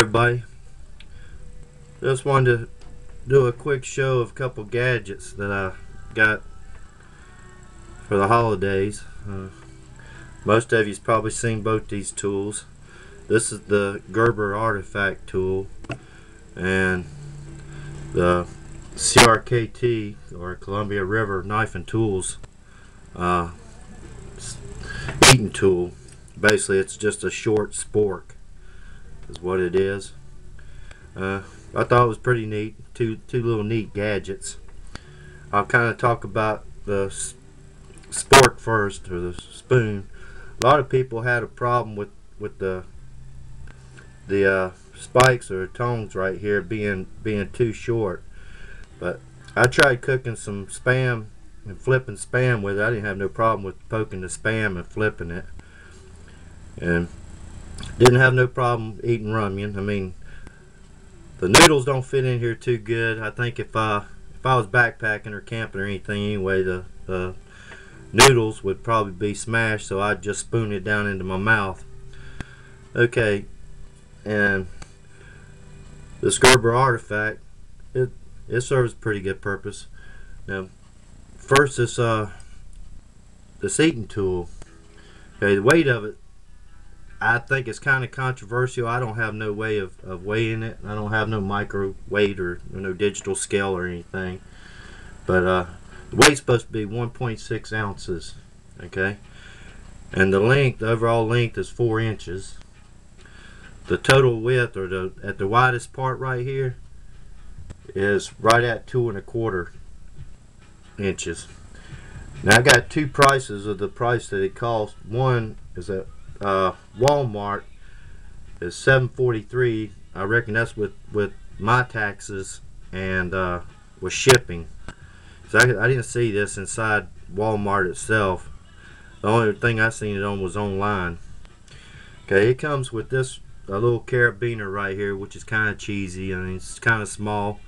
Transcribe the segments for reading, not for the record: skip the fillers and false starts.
Everybody, just wanted to do a quick show of a couple gadgets that I got for the holidays. Most of you's probably seen both these tools. This is the Gerber Artifact tool and the CRKT, or Columbia River Knife and Tools eating tool. Basically it's just a short spork is what it is. I thought it was pretty neat. Two little neat gadgets. I'll kind of talk about the spork first, or the spoon. A lot of people had a problem with the spikes or tongs right here being too short. But I tried cooking some Spam and flipping Spam with it. I didn't have no problem with poking the Spam and flipping it, and didn't have no problem eating Rumyon. I mean, the noodles don't fit in here too good. I think if I was backpacking or camping or anything anyway, the noodles would probably be smashed, so I'd just spoon it down into my mouth. Okay, and this Gerber Artifact, it serves a pretty good purpose. Now, first, this eating tool. Okay, the weight of it, I think it's kind of controversial. I don't have no way of weighing it. I don't have no micro weight or no digital scale or anything. But the weight's supposed to be 1.6 ounces. Okay, and the length, the overall length, is 4 inches. The total width, or at the widest part right here, is right at 2¼ inches. Now I got two prices of the price that it cost. One is at Walmart is $7.43. I reckon that's with my taxes and with shipping. So I didn't see this inside Walmart itself. The only thing I seen it on was online. Okay, it comes with this a little carabiner right here, which is kind of cheesy. I mean, it's kind of small.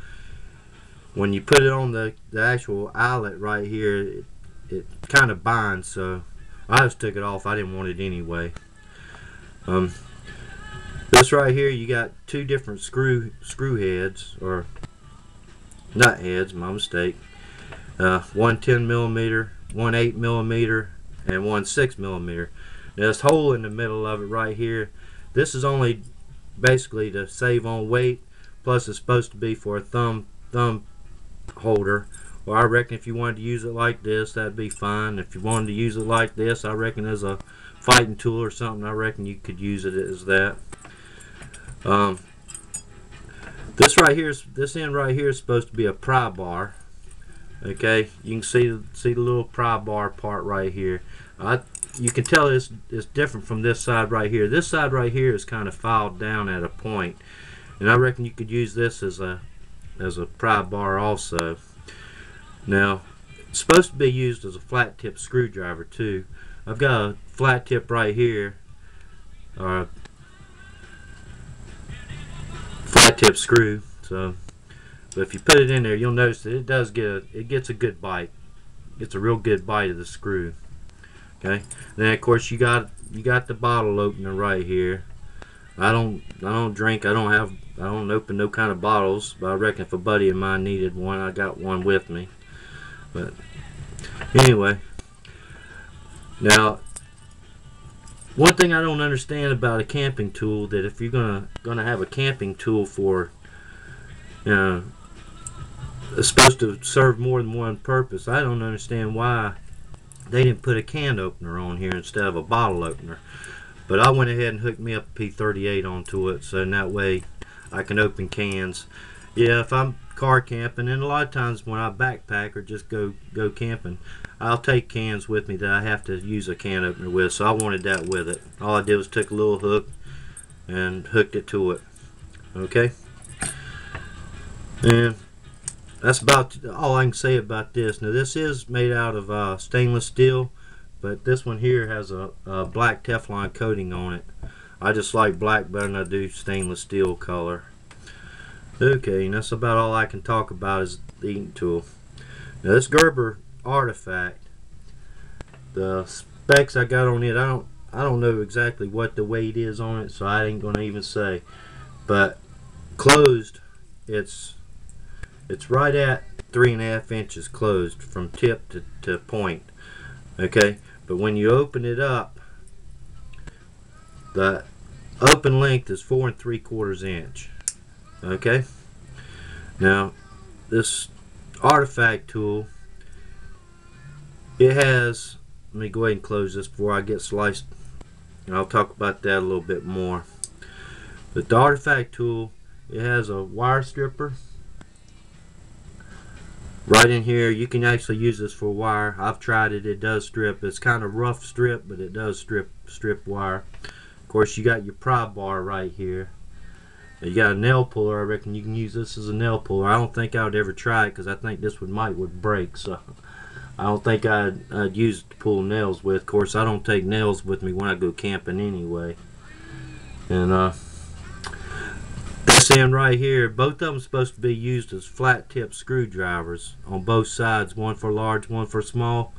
When you put it on the actual eyelet right here, it kind of binds, so I just took it off. I didn't want it anyway. This right here, you got two different screw heads, or nut heads, my mistake. One 10mm, one 8mm, and one 6mm. Now this hole in the middle of it right here, this is only basically to save on weight, plus it's supposed to be for a thumb holder. Well, I reckon if you wanted to use it like this, that'd be fine. If you wanted to use it like this, I reckon as a fighting tool or something, I reckon you could use it as that. This end right here is supposed to be a pry bar. Okay, you can see the little pry bar part right here. You can tell it's different from this side right here. This side right here is kind of filed down at a point, and I reckon you could use this as a pry bar also. Now, it's supposed to be used as a flat tip screwdriver too. I've got a flat tip right here, or a flat tip screw. So, but if you put it in there, you'll notice that it gets a good bite. It gets a real good bite of the screw. Okay. Then of course you got the bottle opener right here. I don't drink. I don't open no kind of bottles. But I reckon if a buddy of mine needed one, I got one with me. But anyway, now one thing I don't understand about a camping tool, that if you're gonna have a camping tool for, it's supposed to serve more than one purpose. I don't understand why they didn't put a can opener on here instead of a bottle opener. But I went ahead and hooked me up a P38 onto it, so in that way I can open cans. Yeah, if I'm car camping, and a lot of times when I backpack or just go camping, I'll take cans with me that I have to use a can opener with, so I wanted that with it. All I did was took a little hook and hooked it to it. Okay, and that's about all I can say about this. Now this is made out of stainless steel, but this one here has a black Teflon coating on it. I just like black better than I do stainless steel color. Okay, and that's about all I can talk about is the eating tool. Now this Gerber Artifact, the specs I got on it, I don't know exactly what the weight is on it, so I ain't gonna even say. but closed, it's right at 3.5 inches closed from tip to point. Okay, but when you open it up, the open length is 4 3/4 inch. Okay, now this artifact tool, it has, let me go ahead and close this before I get sliced, and I'll talk about that a little bit more. But the artifact tool, it has a wire stripper right in here. You can actually use this for wire. I've tried it. It does strip. It's kind of rough strip, but it does strip wire. Of course, you got your pry bar right here. You got a nail puller. I reckon you can use this as a nail puller. I don't think I would ever try it because I think this would break. So I don't think I'd use it to pull nails with. Of course, I don't take nails with me when I go camping anyway. And this end right here, both of them supposed to be used as flat tip screwdrivers on both sides, one for large, one for small.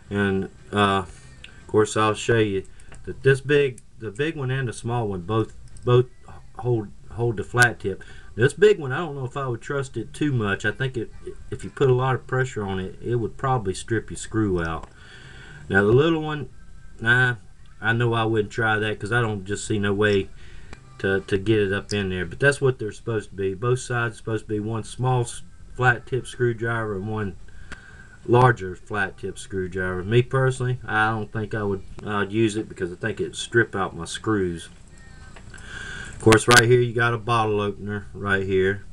And of course, I'll show you that the big one and the small one both hold the flat tip. This big one, I don't know if I would trust it too much. I think if you put a lot of pressure on it, it would probably strip your screw out. Now the little one, nah, I know I wouldn't try that because I don't just see no way to get it up in there. But that's what they're supposed to be. Both sides are supposed to be one small flat tip screwdriver and one larger flat tip screwdriver. Me personally, I don't think I'd use it because I think it'd strip out my screws. Of course, right here you got a bottle opener right here.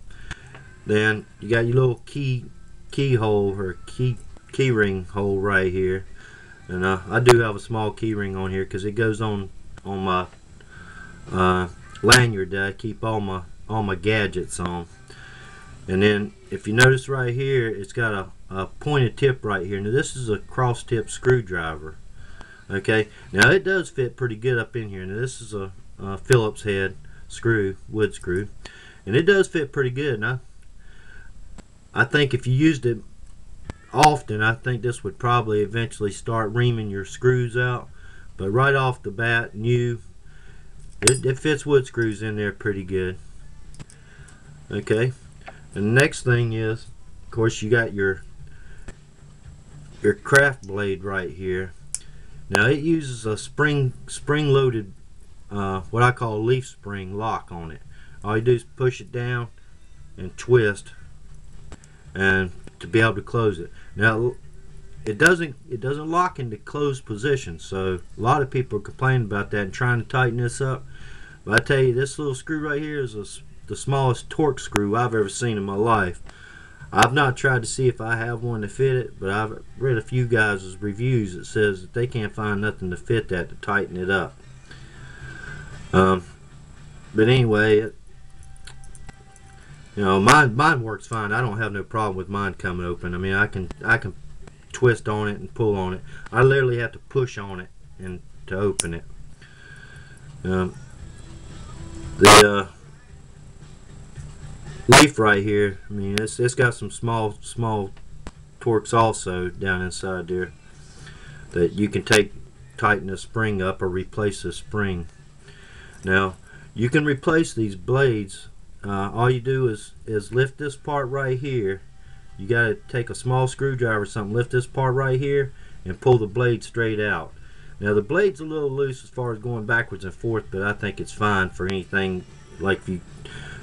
Then you got your little keyhole or key ring hole right here. And I do have a small key ring on here because it goes on my lanyard that I keep all my gadgets on. And then if you notice right here, it's got a pointed tip right here. Now this is a cross tip screwdriver. Okay, now it does fit pretty good up in here. Now this is a Phillips head screw, wood screw, and it does fit pretty good. Now I think if you used it often, I think this would probably eventually start reaming your screws out. But right off the bat, new, it fits wood screws in there pretty good. Okay, and the next thing is, of course, you got your craft blade right here. Now it uses a spring loaded what I call a leaf spring lock on it. All you do is push it down and twist, and to be able to close it. Now it doesn't lock into closed position, so a lot of people are complaining about that and trying to tighten this up. But I tell you, this little screw right here is the smallest torque screw I've ever seen in my life. I've not tried to see if I have one to fit it, but I've read a few guys' reviews that says that they can't find nothing to fit that to tighten it up. But anyway, you know, mine works fine. I don't have no problem with mine coming open. I mean, I can twist on it and pull on it. I literally have to push on it and to open it. The leaf right here, I mean, it's got some small torques also down inside there that you can tighten the spring up or replace the spring. Now you can replace these blades. All you do is lift this part right here. You got to take a small screwdriver or something, lift this part right here and pull the blade straight out. Now the blade's a little loose as far as going backwards and forth, but I think it's fine for anything like if you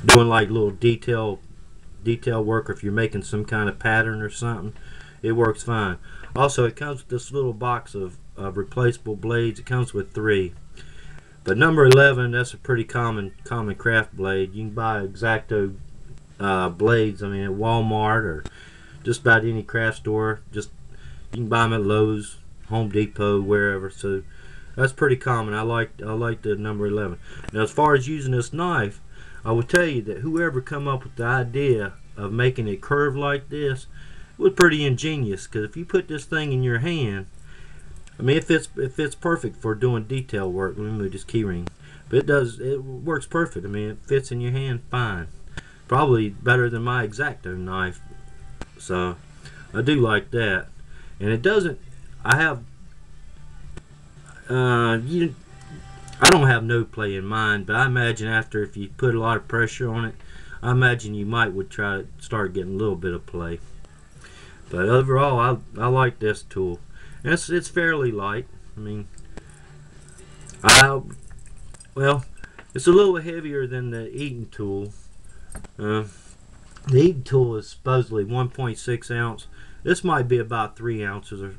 doing like little detail work, or if you're making some kind of pattern or something, it works fine. Also, it comes with this little box of replaceable blades. It comes with 3. But number 11, that's a pretty common craft blade. You can buy X-Acto blades, I mean, at Walmart or just about any craft store. You can buy them at Lowe's, Home Depot, wherever. So that's pretty common. I like the number 11. Now, as far as using this knife, I will tell you that whoever come up with the idea of making it curved like this was pretty ingenious. Because if you put this thing in your hand, I mean, it fits perfect for doing detail work. Let me move this keyring, but it works perfect. I mean, it fits in your hand fine. Probably better than my X-Acto knife. So I do like that, and it doesn't. I have I don't have no play in mind, but I imagine after, if you put a lot of pressure on it, I imagine you would try to start getting a little bit of play. But overall, I like this tool. And it's fairly light. I mean, well, it's a little heavier than the Eaton tool. The Eaton tool is supposedly 1.6 ounce. This might be about 3 ounces, or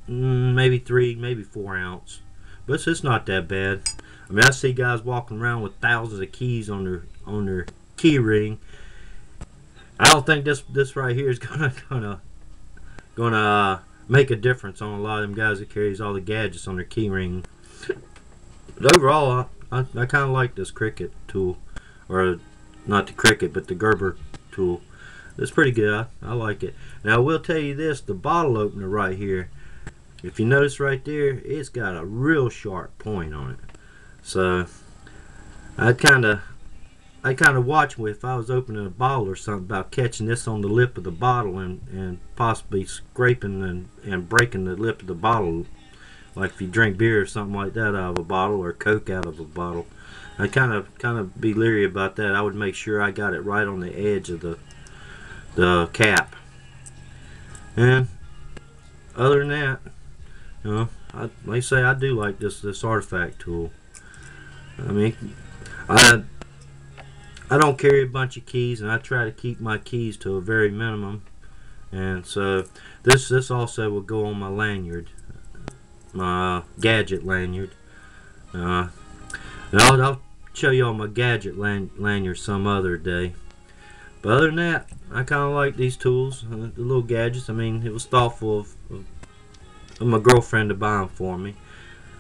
maybe 4 ounce. But it's not that bad. I mean, I see guys walking around with thousands of keys on their key ring. I don't think this right here is gonna make a difference on a lot of them guys that carries all the gadgets on their key ring. But overall, I kind of like this Cricut tool, or not the Cricut, but the Gerber tool. It's pretty good. I like it. Now I will tell you this: the bottle opener right here, if you notice right there, it's got a real sharp point on it. So I kind of watch if I was opening a bottle or something about catching this on the lip of the bottle and possibly scraping and breaking the lip of the bottle, like if you drink beer or something like that out of a bottle, or Coke out of a bottle. I kind of be leery about that. I would make sure I got it right on the edge of the cap. And other than that, you know, like I say, I do like this artifact tool. I mean, I don't carry a bunch of keys, and I try to keep my keys to a very minimum. And so this also will go on my lanyard, my gadget lanyard. And I'll show you all my gadget lanyard some other day. But other than that, I kind of like these tools, the little gadgets. I mean, it was thoughtful of my girlfriend to buy them for me.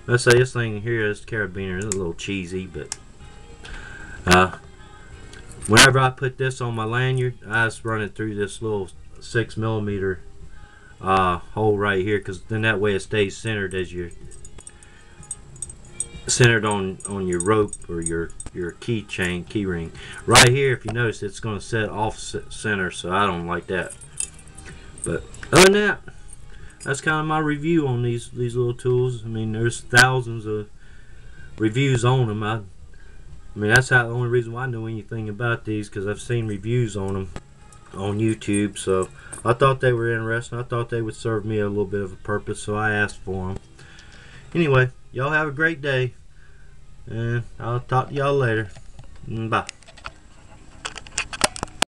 Let's say this thing here, this carabiner, is a little cheesy, but whenever I put this on my lanyard, I just run it through this little 6mm hole right here, because then that way it stays centered as you're centered on your rope or your key ring. Right here, if you notice, it's going to set off center, so I don't like that. But other than that, that's kind of my review on these little tools. I mean, there's thousands of reviews on them. I mean, that's the only reason why I know anything about these, because I've seen reviews on them on YouTube. So I thought they were interesting. I thought they would serve me a little bit of a purpose, so I asked for them. Anyway, y'all have a great day, and I'll talk to y'all later. Bye.